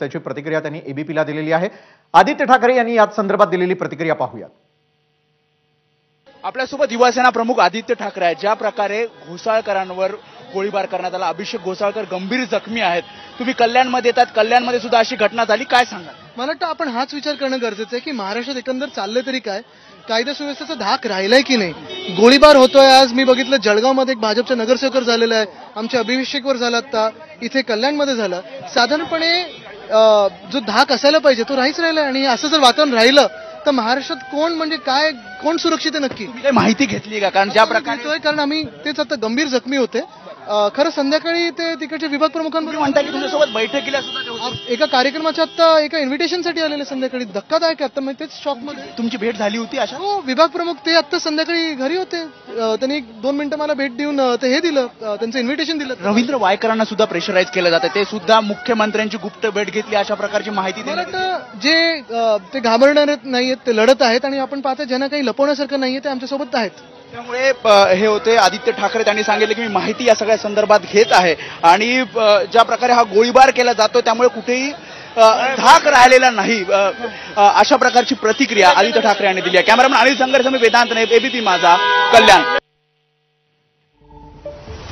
त्याची प्रतिक्रिया त्यांनी एबीपीला दिलेली आहे। आदित्य ठाकरे यांनी या संदर्भात दिलेली प्रतिक्रिया पाहूया। आपल्यासोबत युवासेना प्रमुख आदित्य ठाकरे आहेत। ज्या प्रकारे घोसाळकरांवर गोळीबार करण्यात आला, अभिषेक घोसाळकर गंभीर जखमी आहेत। तुम्ही कल्याणमध्ये येतात, कल्याणमध्ये सुद्धा अशी घटना झाली, काय सांगाल? मला वाटतं आपण हाच विचार करणं गरजेचं आहे की महाराष्ट्रात एकंदर चाललंय तरी काय, कायदा सुव्यवस्थेचा धाक राहिलाय की नाही। गोळीबार होतोय, आज मी बघितलं जळगावमध्ये एक भाजपच्या नगरसेवकर झालेला आहे, आमच्या अभिषेकवर झाला, आता इथे कल्याणमध्ये झालं। साधारणपणे जो धाक असायला पाहिजे तो राहीच राहिला आणि असं जर वातावरण राहिलं तर महाराष्ट्रात कोण म्हणजे काय, कोण सुरक्षित आहे नक्की? काही माहिती घेतली का? कारण ज्या प्रकारे कारण आम्ही तेच आता गंभीर जखमी होते। खरं संध्याकाळी ते तिकडचे विभाग प्रमुखांबरोबर म्हणता की तुमच्यासोबत बैठकीला सुद्धा एका कार्यक्रमाच्या आता एका इन्व्हिटेशनसाठी आलेले संध्याकाळी, धक्कादायक आता मी तेच शॉकमध्ये। तुमची भेट झाली होती अशा? हो, विभाग प्रमुख ते आता संध्याकाळी घरी होते, त्यांनी 2 मिनिटं मला भेट देऊन ते हे दिलं, त्यांचं इन्व्हिटेशन दिलं। रवींद्र वायकरांना सुद्धा प्रेशराईज केलं जातं, ते सुद्धा मुख्यमंत्र्यांची गुप्त भेट घेतली, अशा प्रकारची माहिती देण्यात जे ते घाबरणारे नाहीयेत, ते लढत आहेत आणि आपण पाहता ज्यांना काही लपवण्यासारखं नाहीये ते आमच्यासोबत आहेत। त्यामुळे हे होते आदित्य ठाकरे, त्यांनी सांगितलं की मी माहिती या सगळ्या संदर्भात घेत आहे आणि ज्या प्रकारे हा गोळीबार केला जातो त्यामुळे कुठेही धाक राहिलेला नाही, अशा प्रकारची प्रतिक्रिया आदित्य ठाकरे यांनी दिली आहे। कॅमेरामन अनिल संघर्ष, मी वेदांत नाईक, एबीपी माझा, कल्याण।